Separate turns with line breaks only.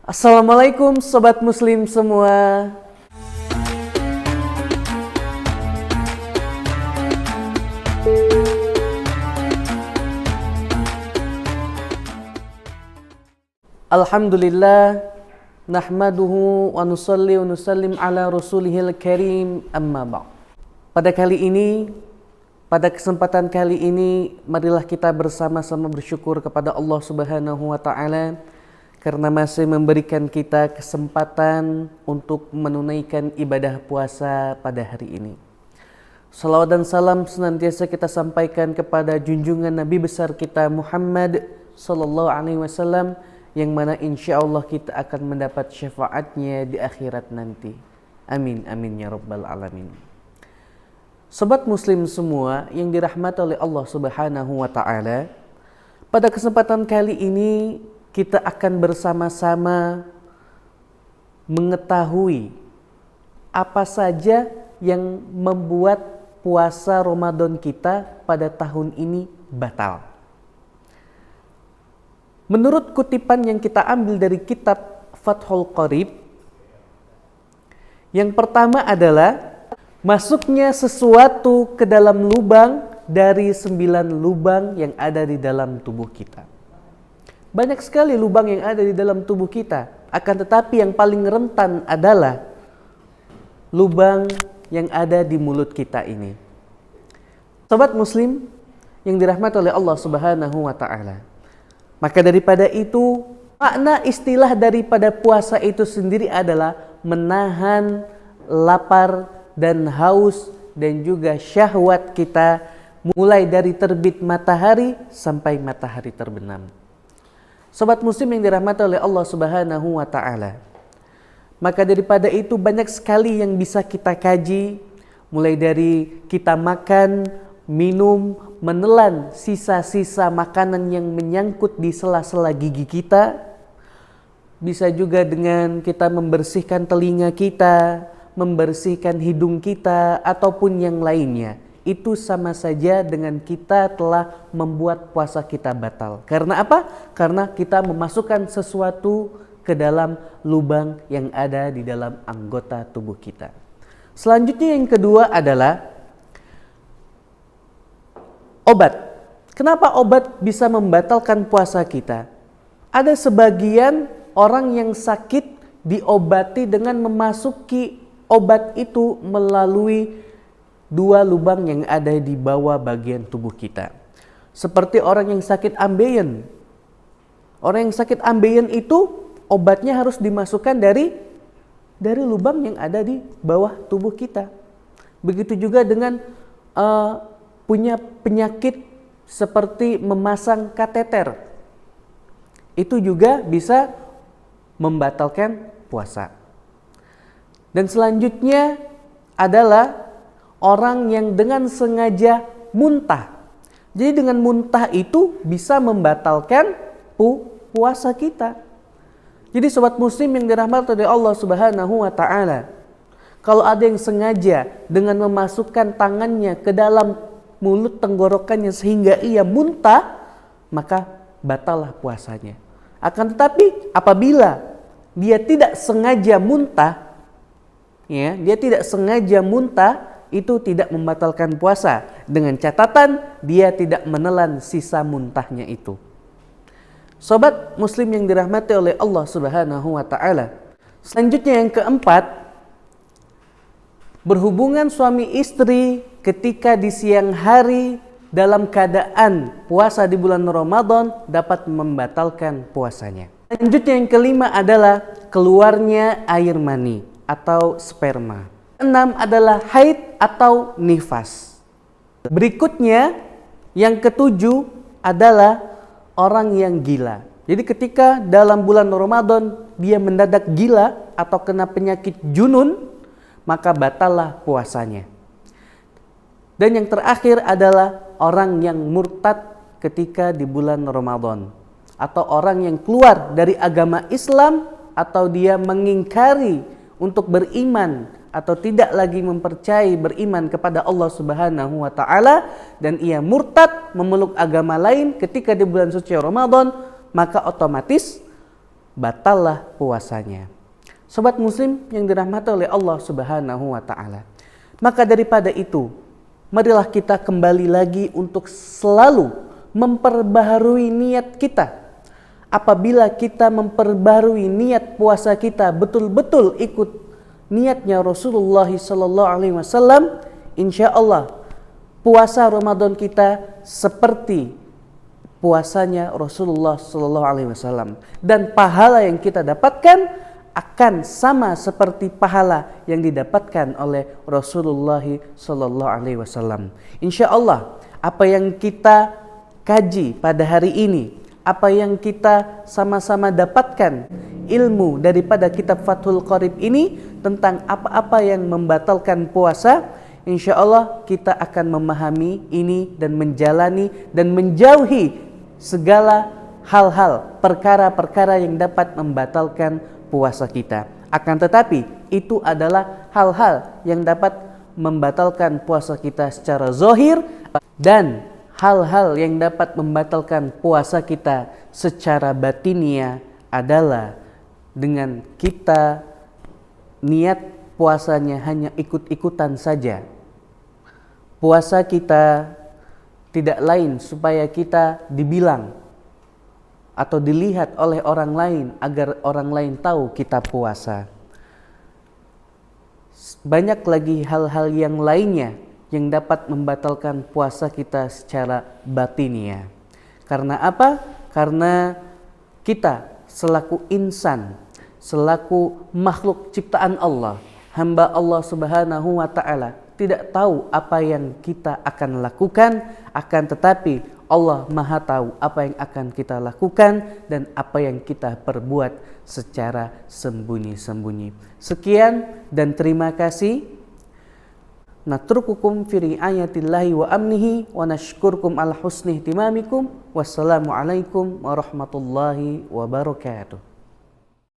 Assalamualaikum sobat muslim semua. Alhamdulillah nahmaduhu wa nusalli wa nusallim ala rasulihil karim, amma ba'd. Pada kesempatan kali ini, marilah kita bersama-sama bersyukur kepada Allah Subhanahu wa taala karena masih memberikan kita kesempatan untuk menunaikan ibadah puasa pada hari ini. Salawat dan salam senantiasa kita sampaikan kepada junjungan Nabi besar kita Muhammad sallallahu alaihi wasallam, yang mana insya Allah kita akan mendapat syafaatnya di akhirat nanti. Amin amin ya rabbal alamin. Sobat muslim semua yang dirahmati oleh Allah Subhanahu wa taala, pada kesempatan kali ini kita akan bersama-sama mengetahui apa saja yang membuat puasa Ramadan kita pada tahun ini batal. Menurut kutipan yang kita ambil dari kitab Fathul Qorib, yang pertama adalah masuknya sesuatu ke dalam lubang dari 9 lubang yang ada di dalam tubuh kita. Banyak sekali lubang yang ada di dalam tubuh kita, akan tetapi yang paling rentan adalah lubang yang ada di mulut kita ini. Sobat muslim yang dirahmati oleh Allah Subhanahu wa taala, maka daripada itu, makna istilah daripada puasa itu sendiri adalah menahan lapar dan haus dan juga syahwat kita mulai dari terbit matahari sampai matahari terbenam. Sobat muslim yang dirahmati oleh Allah Subhanahu wa taala, maka daripada itu banyak sekali yang bisa kita kaji, mulai dari kita makan, minum, menelan sisa-sisa makanan yang menyangkut di sela-sela gigi kita. Bisa juga dengan kita membersihkan telinga kita, membersihkan hidung kita, ataupun yang lainnya. Itu sama saja dengan kita telah membuat puasa kita batal. Karena apa? Karena kita memasukkan sesuatu ke dalam lubang yang ada di dalam anggota tubuh kita. Selanjutnya yang kedua adalah obat. Kenapa obat bisa membatalkan puasa kita? Ada sebagian orang yang sakit diobati dengan memasuki obat itu melalui 2 lubang yang ada di bawah bagian tubuh kita. Seperti orang yang sakit ambeien. Orang yang sakit ambeien itu obatnya harus dimasukkan dari lubang yang ada di bawah tubuh kita. Begitu juga dengan punya penyakit seperti memasang kateter, itu juga bisa membatalkan puasa. Dan selanjutnya adalah orang yang dengan sengaja muntah. Jadi dengan muntah itu bisa membatalkan puasa kita. Jadi sobat muslim yang dirahmati oleh Allah Subhanahu wa taala, kalau ada yang sengaja dengan memasukkan tangannya ke dalam mulut tenggorokannya sehingga ia muntah, maka batallah puasanya. Akan tetapi apabila dia tidak sengaja muntah, itu tidak membatalkan puasa, dengan catatan dia tidak menelan sisa muntahnya itu. Sobat muslim yang dirahmati oleh Allah Subhanahu wa taala, selanjutnya yang keempat, berhubungan suami istri ketika di siang hari dalam keadaan puasa di bulan Ramadan dapat membatalkan puasanya. Selanjutnya yang kelima adalah keluarnya air mani atau sperma. 6 adalah haid atau nifas. Berikutnya yang ketujuh adalah orang yang gila. Jadi ketika dalam bulan Ramadan dia mendadak gila atau kena penyakit junun, maka batallah puasanya. Dan yang terakhir adalah orang yang murtad ketika di bulan Ramadan, atau orang yang keluar dari agama Islam, atau dia mengingkari untuk beriman atau tidak lagi mempercayai beriman kepada Allah Subhanahu wa taala, dan ia murtad memeluk agama lain ketika di bulan suci Ramadan, maka otomatis batallah puasanya. Sobat muslim yang dirahmati oleh Allah Subhanahu wa taala. Maka daripada itu, marilah kita kembali lagi untuk selalu memperbaharui niat kita. Apabila kita memperbaharui niat puasa kita betul-betul ikut niatnya Rasulullah sallallahu alaihi wasallam, insyaallah puasa Ramadan kita seperti puasanya Rasulullah sallallahu alaihi wasallam, dan pahala yang kita dapatkan akan sama seperti pahala yang didapatkan oleh Rasulullah sallallahu alaihi wasallam. Insyaallah apa yang kita kaji pada hari ini, apa yang kita sama-sama dapatkan ilmu daripada kitab Fathul Qorib ini tentang apa-apa yang membatalkan puasa, insyaallah kita akan memahami ini dan menjalani dan menjauhi segala hal-hal, perkara-perkara yang dapat membatalkan puasa kita. Akan tetapi itu adalah hal-hal yang dapat membatalkan puasa kita secara zahir, dan hal-hal yang dapat membatalkan puasa kita secara batinia adalah dengan kita niat puasanya hanya ikut-ikutan saja. Puasa kita tidak lain supaya kita dibilang atau dilihat oleh orang lain agar orang lain tahu kita puasa. Banyak lagi hal-hal yang lainnya yang dapat membatalkan puasa kita secara batinia. Karena apa? Karena kita selaku insan, selaku makhluk ciptaan Allah, hamba Allah Subhanahu wa taala, tidak tahu apa yang kita akan lakukan, akan tetapi Allah Maha tahu apa yang akan kita lakukan dan apa yang kita perbuat secara sembunyi-sembunyi. Sekian dan terima kasih. Natrukukum fi ri'ayatillahi wa amnihi wa nashkurkum ala husni ihtimamikum. Wassalamualaikum warahmatullahi wabarakatuh.